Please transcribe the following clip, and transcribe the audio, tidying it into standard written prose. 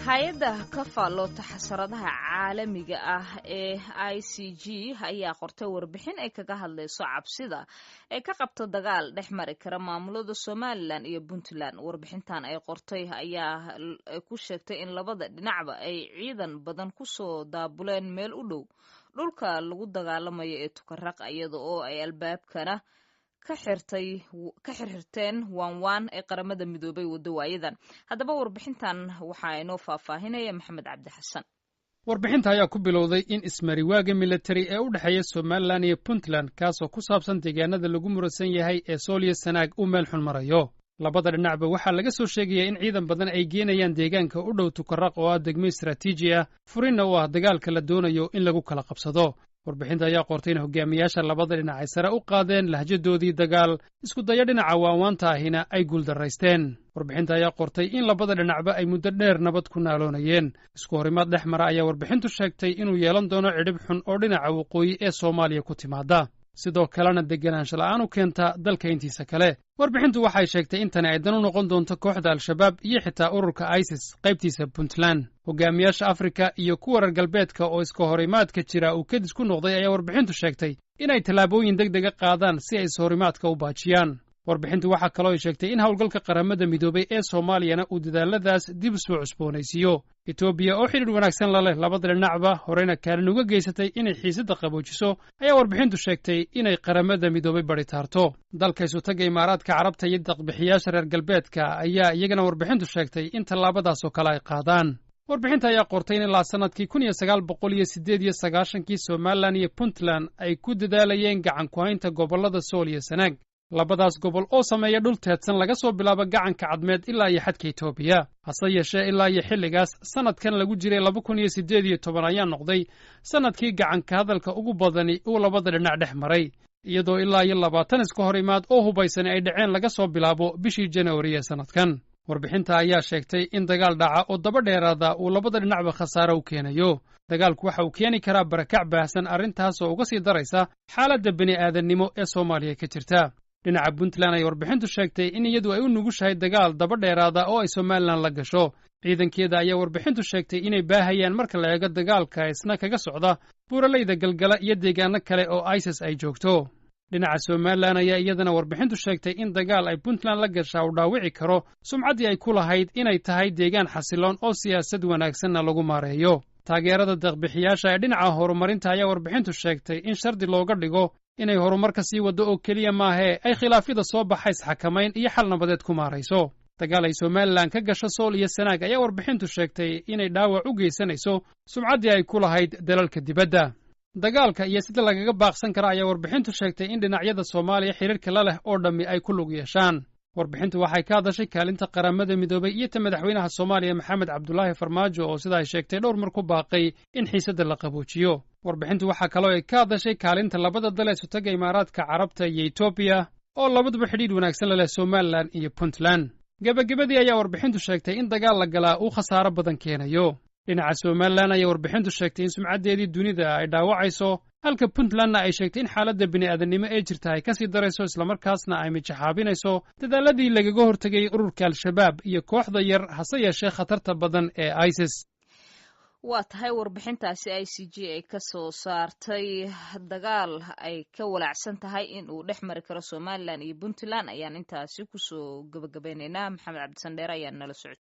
hay-adda ka faalloota xasaradaha caalamiga ah ee ICG ayaa qortay warbixin ay kaga hadlayso cabsida ee ka qabta dagaal dhex mari kara maamulada Somaliland iyo Puntland. Warbixintan ay qortay ayaa ku sheegtay in labada dhinacba ay ciidan badan ku soo daabuleen meel u dhow dhulka lagu dagaalamayo ee Tukaraq, iyada oo ay albaabkana ka xirxirteen waan ee qaramada midoobay wado waayadan. Haddaba warbixintan waxaa inoo faahfaahinaya Maxamed Cabdi Xasan. Warbixinta ayaa ku bilowday in ismariwaaga military ee u dhexeeya Somaliland iyo Puntland kaasoo ku saabsan deegaanada lagu muransan yahay ee Sool iyo Sanaag uu meel xun marayo. Labada dhinacba waxaa laga soo sheegaya in ciidan badan ay geenayaan deegaanka u dhow Tukaraq oo ah degmo istiraatiiji ah, furinna u ah dagaalka la doonayo in lagu kala qabsado. Warbixinta ayaa qortay in hogaamiyaasha labada dhinac ay sare u qaadeen lahjadoodii dagaal, isku daya dhinaca waawaanta ahina ay guuldaraysteen. Warbixinta ayaa qortay in labada dhinacba ay muddo dheer nabad ku naaloonayeen. Isku horimaad dhex mara ayaa warbixintu sheegtay inuu yeelan doono cidhib xun oo dhinaca waqooyi ee Soomaaliya ku timaada, sidoo kalena deganaansho la'aan u keenta dalka intiisa kale. Warbixintu waxay sheegtay in tani ay dan u noqon doonto kooxda Al-Shabaab iyo xitaa ururka ISIS qaybtiisa Puntland. Hogaamiyaasha Afrika iyo kuwa reer galbeedka oo iska horimaadka jira uu kadis ku noqday ayaa warbixintu sheegtay inay tallaabooyin degdega qaadaan si ay ishorimaadka u baajiyaan. Warbixintu waxaa kaloo ay sheegtay in howlgalka qaramada midoobay ee Soomaaliyana uu dadaaladaas dib u soo cusboonaysiiyo. Etoobiya oo xidhiidh wanaagsan la leh labada dhinacba horeyna kaalin uga geysatay inay xiisadda qaboojiso ayaa warbixintu sheegtay inay qaramada midoobay baritaarto. Dalka isutaga Imaaraadka Carabta iyo deeq-bixiyaasha reer galbeedka ayaa iyagana warbixintu sheegtay in tallaabadaas oo kale ay qaadaan. Warbixinta ayaa qortay in ilaa sanadkii 1998 Somaliland iyo Puntland ay ku dadaalayeen gacan ku haynta gobollada Sool iyo Sanaag, labadaas gobol oo sameeya dhul teedsan laga soo bilaabo gacanka cadmeed ilaa iyo xadka Itoobiya. Hase yeeshee ilaa iyo xilligaas sanadkan lagu jiray 2018 ayaa noqday sanadkii gacanka hadalka ugu badani uu labada dhinac dhex maray, iyadoo ilaa iyo 20 iska hor imaad oo hubaysan ay dhaceen laga soo bilaabo bishii January ee sanadkan. Warbixinta ayaa sheegtay in dagaal dhaca oo daba dheeraada uu labada dhinacba khasaare u keenayo. Dagaalku waxa uu keeni karaa barakac baahsan, arrintaas oo uga sii daraysa xaaladda bini'aadannimo ee Soomaaliya ka jirta. Dhinaca Puntland ay warbixintu sheegtay in iyadu ay u nugushahay dagaal daba dheeraada oo ay Somaliland la gasho. Ciidankeeda ayaa warbixintu sheegtay inay baahayaan marka la eego dagaalka isna kaga socda buuraleyda Galgala iyo deegaano kale oo ISIS ay joogto. Dhinaca Somaliland ayaa iyadana warbixintu sheegtay in dagaal ay Puntland la gashaa uu dhaawici karo sumcaddii ay ku lahayd inay tahay deegaan xasiloon oo siyaasad wanaagsanna lagu maareeyo. Taageerada deeq-bixiyaasha ee dhinaca horumarinta ayaa warbixintu sheegtay in shardi looga dhigo inay horumarka sii waddo oo keliya maahee ay khilaafyada soo baxa isxakamayn iyo xal nabadeed ku maarayso. Dagaal ay Somaliland ka gasho Sool iyo Sanaag ayaa warbixintu sheegtay inay dhaawac u geysanayso sumcaddii ay ku lahayd dalalka dibadda. Dagaalka iyo sida lagaga baaqsan kara ayaa warbixintu sheegtay in dhinacyada Soomaaliya xiriirka la leh oo dhammi ay ku lug yeeshaan. Warbixintu waxay ka hadashay kaalinta qaramada midoobay iyo ta madaxweynaha Soomaaliya Maxamed Cabdullaahi Farmaajo oo sida ay sheegtay dhowr mar ku baaqay in xiisadda la qaboojiyo. Warbixintu waxaa kaloo ay ka hadashay kaalinta labada dal ee isutaga Imaaraadka Carabta iyo Itoobiya oo labaduba xidhiidh wanaagsan la leh Somaliland iyo Puntland. Gabagabadii ayaa warbixintu sheegtay in dagaal la galaa uu khasaaro badan keenayo. Dhinaca Somaliland ayaa warbixintu sheegtay in sumcaddeedii dunida ay dhaawacayso, halka Puntlandna ay sheegtay in xaaladda bini'aadannimo ee jirta ay ka sii darayso islamarkaasna ay mijaxaabinayso dadaaladii lagaga hortegay ururka Al-Shabaab iyo kooxda yar hase yeeshee khatarta badan ee ISIS. waa tahay warbixintaasi ICG ay ka soo saartay dagaal ay ka walaacsan tahay in uu dhex mari karo Somaliland iyo Puntland ayaan intaasi kusoo gabagabeynaynaa. Maxamed Cabdi Sandheer ayaa nala socodsiiyay.